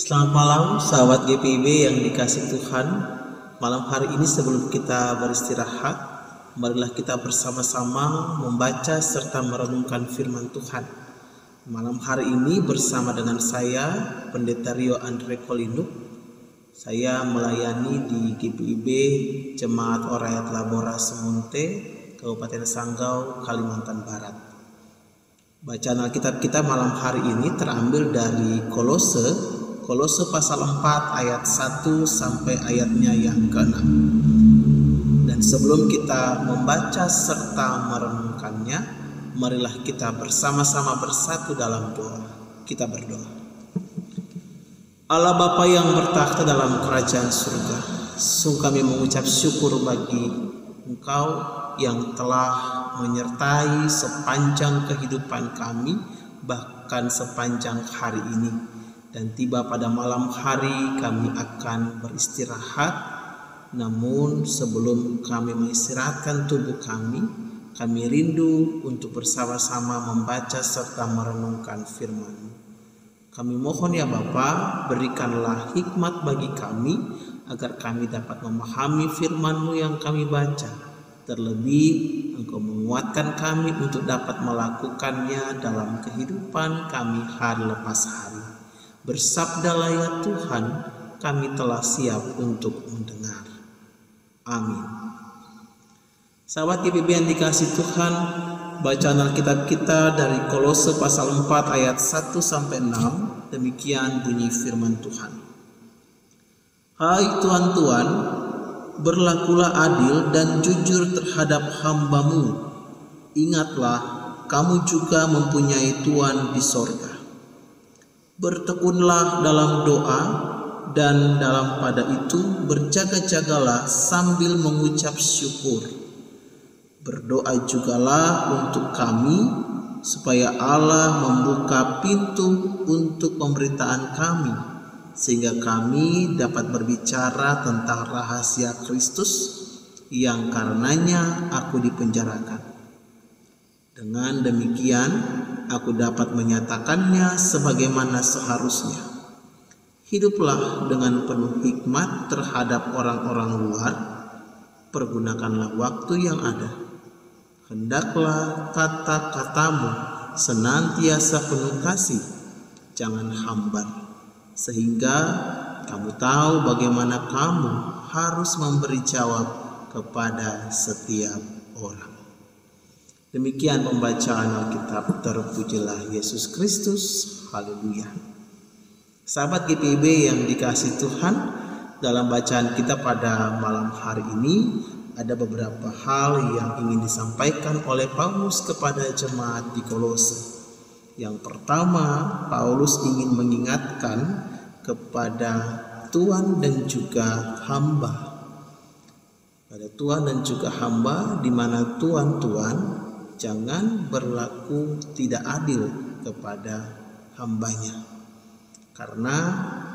Selamat malam sahabat GPIB yang dikasih Tuhan. Malam hari ini sebelum kita beristirahat, marilah kita bersama-sama membaca serta merenungkan firman Tuhan. Malam hari ini bersama dengan saya, Pendeta Rio Andre Kolinuk. Saya melayani di GPIB Jemaat Orayat Labora Semunte, Kabupaten Sanggau, Kalimantan Barat. Bacaan Alkitab kita malam hari ini terambil dari Kolose pasal 4 ayat 1 sampai ayatnya yang ke-6. Dan sebelum kita membaca serta merenungkannya, marilah kita bersama-sama bersatu dalam doa. Kita berdoa. Allah Bapa yang bertakhta dalam kerajaan surga, sungguh kami mengucap syukur bagi Engkau yang telah menyertai sepanjang kehidupan kami, bahkan sepanjang hari ini. Dan tiba pada malam hari kami akan beristirahat. Namun sebelum kami mengistirahatkan tubuh kami rindu untuk bersama-sama membaca serta merenungkan firman-Mu. Kami mohon ya Bapa, berikanlah hikmat bagi kami agar kami dapat memahami firman-Mu yang kami baca. Terlebih Engkau menguatkan kami untuk dapat melakukannya dalam kehidupan kami hari lepas hari. Bersabdalah ya Tuhan, kami telah siap untuk mendengar. Amin. Sahabat GPIB yang dikasih Tuhan, bacaan Alkitab kita dari Kolose pasal 4 ayat 1 sampai 6. Demikian bunyi firman Tuhan. Hai Tuhan-Tuhan, berlakulah adil dan jujur terhadap hamba-Mu. Ingatlah, kamu juga mempunyai Tuhan di sorga. Bertekunlah dalam doa, dan dalam pada itu berjaga-jagalah sambil mengucap syukur. Berdoa jugalah untuk kami, supaya Allah membuka pintu untuk pemberitaan kami, sehingga kami dapat berbicara tentang rahasia Kristus yang karenanya aku dipenjarakan. Dengan demikian, aku dapat menyatakannya sebagaimana seharusnya. Hiduplah dengan penuh hikmat terhadap orang-orang luar. Pergunakanlah waktu yang ada. Hendaklah kata-katamu senantiasa penuh kasih, jangan hambar, sehingga kamu tahu bagaimana kamu harus memberi jawab kepada setiap orang. Demikian pembacaan Alkitab. Terpujilah Yesus Kristus. Haleluya. Sahabat GPIB yang dikasih Tuhan, dalam bacaan kita pada malam hari ini ada beberapa hal yang ingin disampaikan oleh Paulus kepada jemaat di Kolose. Yang pertama, Paulus ingin mengingatkan kepada Tuhan dan juga hamba. Pada Tuhan dan juga hamba, di mana Tuhan jangan berlaku tidak adil kepada hambanya. Karena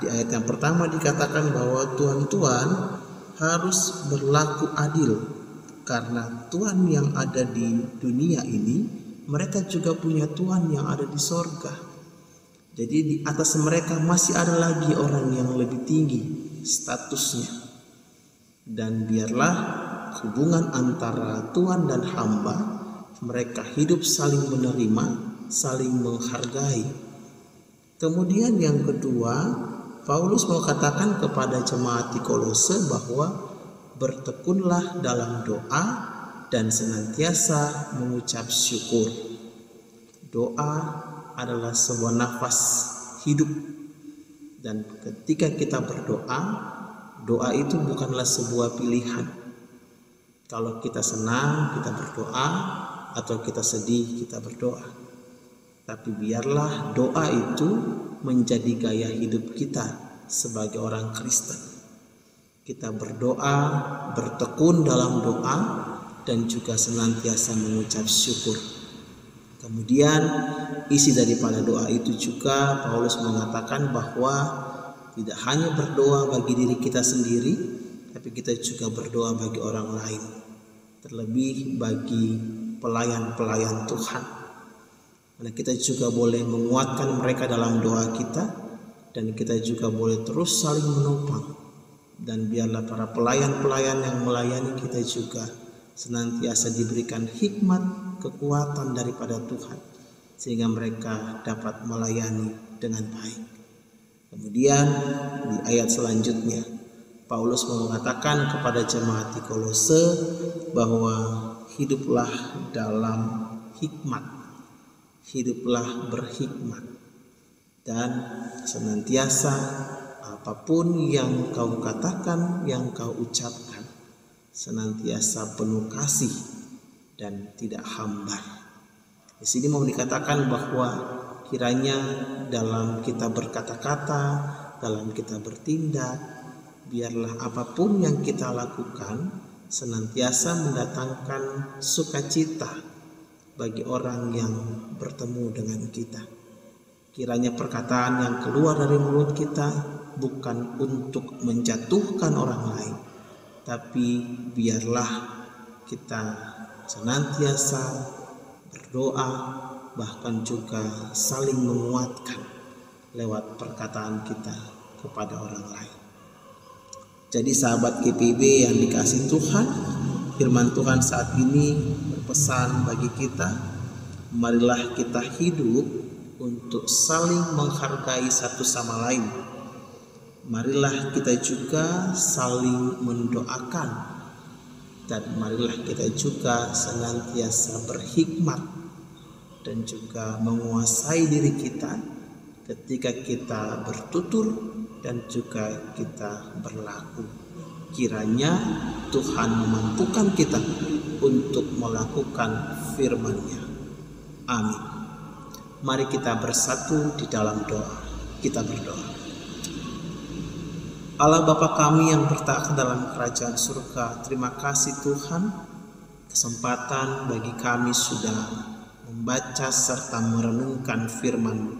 di ayat yang pertama dikatakan bahwa Tuhan harus berlaku adil. Karena Tuhan yang ada di dunia ini, mereka juga punya Tuhan yang ada di sorga. Jadi di atas mereka masih ada lagi orang yang lebih tinggi statusnya. Dan biarlah hubungan antara Tuhan dan hamba, mereka hidup saling menerima, saling menghargai. Kemudian yang kedua, Paulus mau katakan kepada jemaat di Kolose bahwa bertekunlah dalam doa dan senantiasa mengucap syukur. Doa adalah sebuah nafas hidup. Dan ketika kita berdoa, doa itu bukanlah sebuah pilihan. Kalau kita senang, kita berdoa. Atau kita sedih, kita berdoa. Tapi biarlah doa itu menjadi gaya hidup kita sebagai orang Kristen. Kita berdoa, bertekun dalam doa, dan juga senantiasa mengucap syukur. Kemudian isi daripada doa itu juga Paulus mengatakan bahwa tidak hanya berdoa bagi diri kita sendiri, tapi kita juga berdoa bagi orang lain. Terlebih bagi pelayan-pelayan Tuhan. Karena kita juga boleh menguatkan mereka dalam doa kita, dan kita juga boleh terus saling menopang. Dan biarlah para pelayan-pelayan yang melayani kita juga senantiasa diberikan hikmat, kekuatan daripada Tuhan, sehingga mereka dapat melayani dengan baik. Kemudian di ayat selanjutnya Paulus mengatakan kepada jemaat di Kolose bahwa hiduplah dalam hikmat, hiduplah berhikmat, dan senantiasa apapun yang kau katakan, yang kau ucapkan, senantiasa penuh kasih dan tidak hambar. Di sini mau dikatakan bahwa kiranya dalam kita berkata-kata, dalam kita bertindak, biarlah apapun yang kita lakukan senantiasa mendatangkan sukacita bagi orang yang bertemu dengan kita. Kiranya perkataan yang keluar dari mulut kita bukan untuk menjatuhkan orang lain, tapi biarlah kita senantiasa berdoa, bahkan juga saling menguatkan lewat perkataan kita kepada orang lain. Jadi sahabat GPIB yang dikasihi Tuhan, firman Tuhan saat ini berpesan bagi kita, marilah kita hidup untuk saling menghargai satu sama lain. Marilah kita juga saling mendoakan, dan marilah kita juga senantiasa berhikmat dan juga menguasai diri kita ketika kita bertutur dan juga kita berlaku. Kiranya Tuhan memampukan kita untuk melakukan firman-Nya. Amin. Mari kita bersatu di dalam doa. Kita berdoa. Allah Bapa kami yang bertakhta dalam kerajaan surga, terima kasih Tuhan, kesempatan bagi kami sudah membaca serta merenungkan firman-Mu.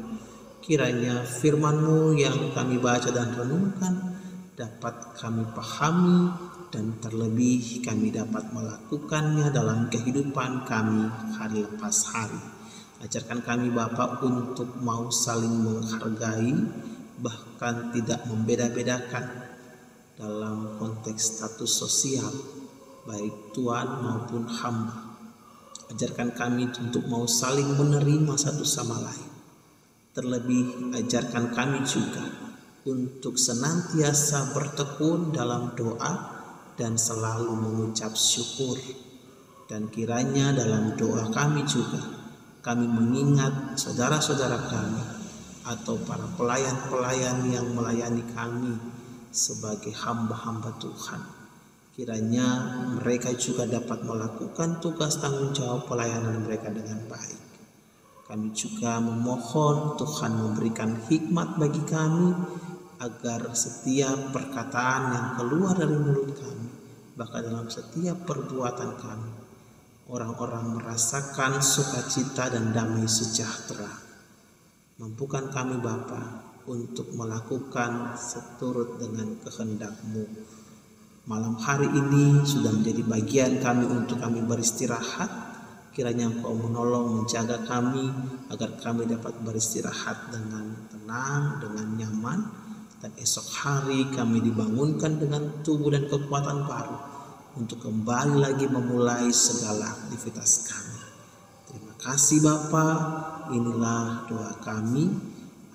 Kiranya firman-Mu yang kami baca dan renungkan dapat kami pahami, dan terlebih kami dapat melakukannya dalam kehidupan kami hari lepas hari. Ajarkan kami Bapa untuk mau saling menghargai, bahkan tidak membeda-bedakan dalam konteks status sosial, baik tuan maupun hamba. Ajarkan kami untuk mau saling menerima satu sama lain. Terlebih ajarkan kami juga untuk senantiasa bertekun dalam doa dan selalu mengucap syukur. Dan kiranya dalam doa kami juga kami mengingat saudara-saudara kami atau para pelayan-pelayan yang melayani kami sebagai hamba-hamba Tuhan. Kiranya mereka juga dapat melakukan tugas tanggung jawab pelayanan mereka dengan baik. Kami juga memohon Tuhan memberikan hikmat bagi kami, agar setiap perkataan yang keluar dari mulut kami, bahkan dalam setiap perbuatan kami, orang-orang merasakan sukacita dan damai sejahtera. Mampukan kami Bapa untuk melakukan seturut dengan kehendak-Mu. Malam hari ini sudah menjadi bagian kami untuk kami beristirahat. Kiranya Engkau menolong menjaga kami agar kami dapat beristirahat dengan tenang, dengan nyaman, dan esok hari kami dibangunkan dengan tubuh dan kekuatan baru untuk kembali lagi memulai segala aktivitas kami. Terima kasih Bapa. Inilah doa kami,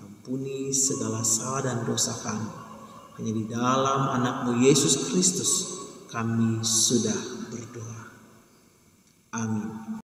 ampuni segala salah dan dosa kami. Hanya di dalam anak-Mu Yesus Kristus kami sudah berdoa. Amin.